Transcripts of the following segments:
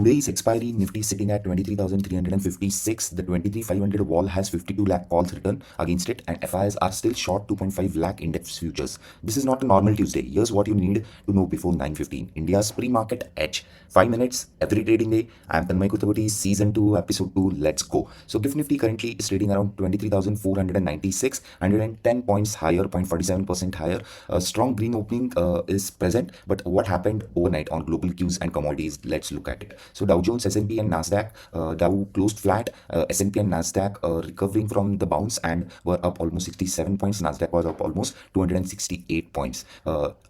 Today's expiry Nifty sitting at 23,356. The 23,500 wall has 52 lakh calls written against it, and FIIs are still short 2.5 lakh index futures. This is not a normal Tuesday. Here's what you need to know before 9:15. India's pre-market edge. 5 minutes every trading day. I'm Tanmay Kutabati, Season 2, Episode 2. Let's go. So GIFT Nifty currently is trading around 23,496, 110 points higher, 0.47% higher. A strong green opening is present, but what happened overnight on global cues and commodities? Let's look at it. So Dow Jones, S&P and Nasdaq, Dow closed flat, S&P and Nasdaq recovering from the bounce and were up almost 67 points. Nasdaq was up almost 268 points.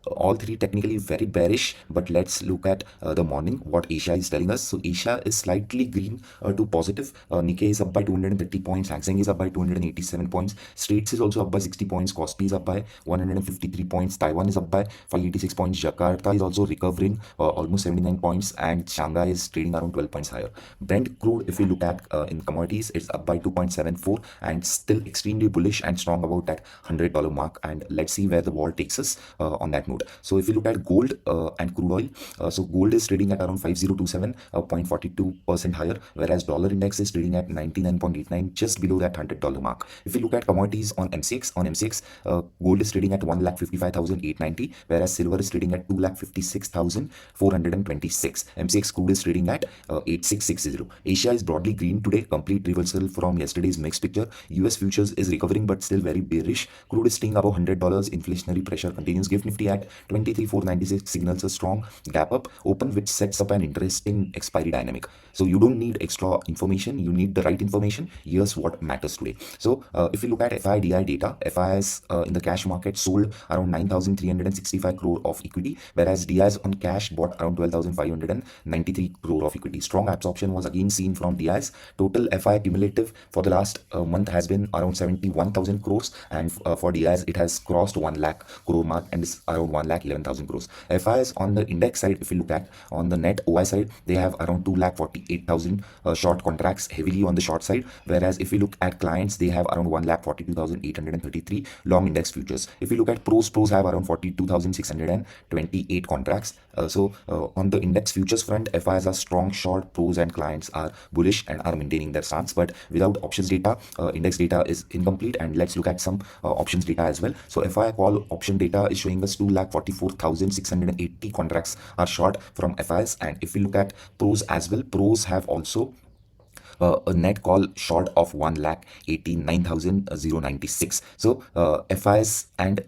All three technically very bearish, but let's look at the morning, what Asia is telling us. So Asia is slightly green to positive. Nikkei is up by 230 points, Seng is up by 287 points, Straits is also up by 60 points, KOSPI is up by 153 points, Taiwan is up by 586 points, Jakarta is also recovering almost 79 points, and Shanghai is trading around 12 points higher. Brent crude, if we look at in commodities, it's up by 2.74 and still extremely bullish and strong about that $100 mark. And let's see where the wall takes us on that note. So if you look at gold and crude oil, so gold is trading at around 5027, 0.42% higher, whereas dollar index is trading at 99.89, just below that $100 mark. If you look at commodities on MCX, gold is trading at 1,55,890, whereas silver is trading at 2,56,426. MCX crude is trading at 8660. Asia is broadly green today, complete reversal from yesterday's mixed picture. US futures is recovering but still very bearish. Crude is staying above $100. Inflationary pressure continues. GIFT Nifty at 23,496 signals a strong gap up open, which sets up an interesting expiry dynamic. So you don't need extra information, you need the right information. Here's what matters today. So if you look at FIDI data, FIIs in the cash market sold around 9,365 crore of equity, whereas DIs on cash bought around 12,593 crore of equity. Strong absorption was again seen from DIs. Total FI cumulative for the last month has been around 71,000 crores, and for DIs it has crossed 1 lakh crore mark and is around 1,11,000 crores. FIs on the index side, if you look at on the net OI side, they have around 2,48,000 short contracts heavily on the short side, whereas if you look at clients, they have around 1,42,833 long index futures. If you look at pros have around 42,628 contracts. On the index futures front, FIs are strong short, pros and clients are bullish and are maintaining their stance, but without options data, index data is incomplete. And let's look at some options data as well. So FI call option data is showing us 2,44,680 contracts are short from FIs. And if we look at pros as well, pros have also a net call short of 1,89,096. So FIs and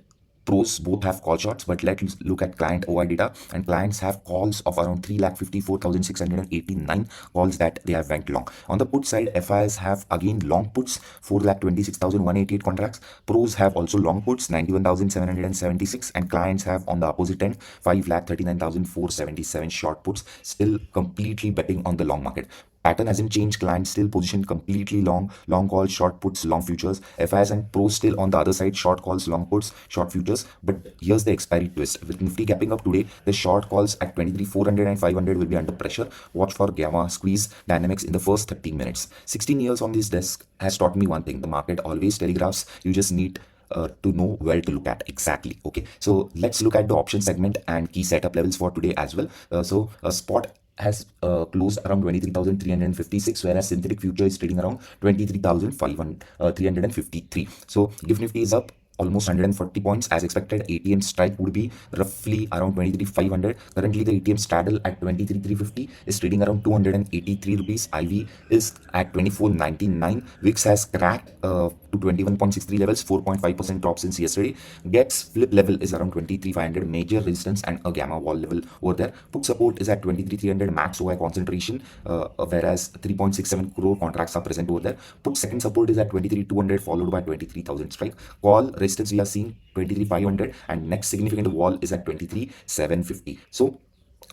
pros both have call shorts, but let's look at client OI data, and clients have calls of around 3,54,689 calls that they have went long. On the put side, FIs have again long puts, 4,26,188 contracts. Pros have also long puts, 91,776, and clients have on the opposite end 5,39,477 short puts, still completely betting on the long market. Pattern hasn't changed. Clients still positioned completely long calls, short puts, long futures. FIs and pros still on the other side, short calls, long puts, short futures. But here's the expiry twist. With Nifty gapping up today, the short calls at 23,400 and 500 will be under pressure. Watch for gamma squeeze dynamics in the first 30 minutes. 16 years on this desk has taught me one thing: the market always telegraphs. You just need to know where to look at exactly. Okay, so let's look at the option segment and key setup levels for today as well. So spot has closed around 23,356, whereas synthetic future is trading around 23,353. So GIFT Nifty is up almost 140 points as expected. ATM strike would be roughly around 23,500. Currently the ATM straddle at 23,350 is trading around 283 rupees. IV is at 24.99. VIX has cracked to 21.63 levels, 4.5% drop since yesterday. GEX flip level is around 23,500, major resistance and a gamma wall level over there. Put support is at 23,300 max OI concentration, whereas 3.67 crore contracts are present over there. Put second support is at 23,200 followed by 23,000 strike. Call resistance we are seeing 23,500, and next significant wall is at 23,750. So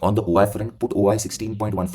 on the OI front, put OI 16.1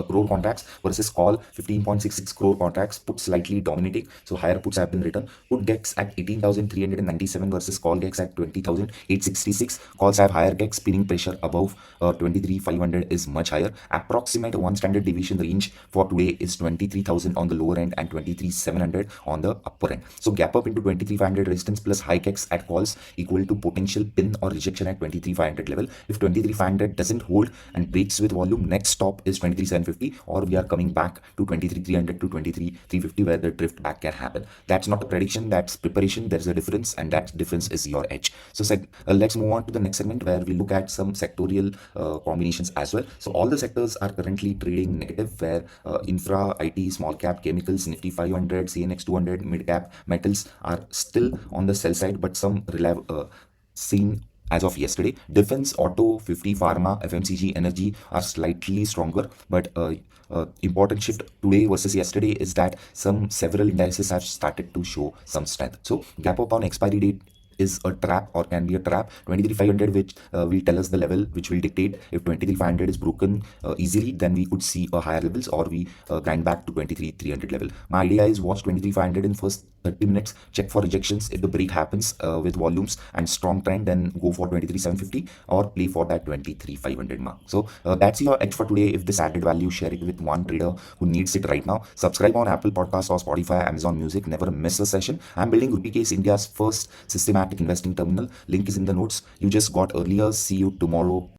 crore contracts versus call 15.66 crore contracts. Put slightly dominating, so higher puts have been written. Put GEX at 18,397 versus call GEX at 20,866. Calls have higher GEX, spinning pressure above 23,500 is much higher. Approximate one standard deviation range for today is 23,000 on the lower end and 23,700 on the upper end. So gap up into 23,500 resistance plus high GEX at calls equal to potential pin or rejection at 23,500 level. If 23,500 doesn't decent hold and breaks with volume, next stop is 23,750, or we are coming back to 23,300 to 23,350 where the drift back can happen. That's not a prediction, that's preparation. There's a difference, and that difference is your edge. So let's move on to the next segment where we look at some sectorial combinations as well. So all the sectors are currently trading negative, where infra, IT, small cap, chemicals, Nifty 500, CNX 200, mid cap, metals are still on the sell side, but some seen as of yesterday. Defense, auto, 50, pharma, FMCG, energy are slightly stronger, but important shift today versus yesterday is that several indices have started to show some strength. So gap up on expiry date is a trap, or can be a trap. 23,500, which will tell us the level which will dictate if 23,500 is broken easily, then we could see a higher levels, or we grind back to 23,300 level. My idea is watch 23,500 in first 30 minutes, check for rejections. If the break happens with volumes and strong trend, then go for 23,750 or play for that 23,500 mark. So that's your edge for today. If this added value, share it with one trader who needs it right now. Subscribe on Apple Podcasts or Spotify, Amazon Music. Never miss a session. I'm building RupeeCase, India's first systematic investing terminal. Link is in the notes. You just got earlier. See you tomorrow.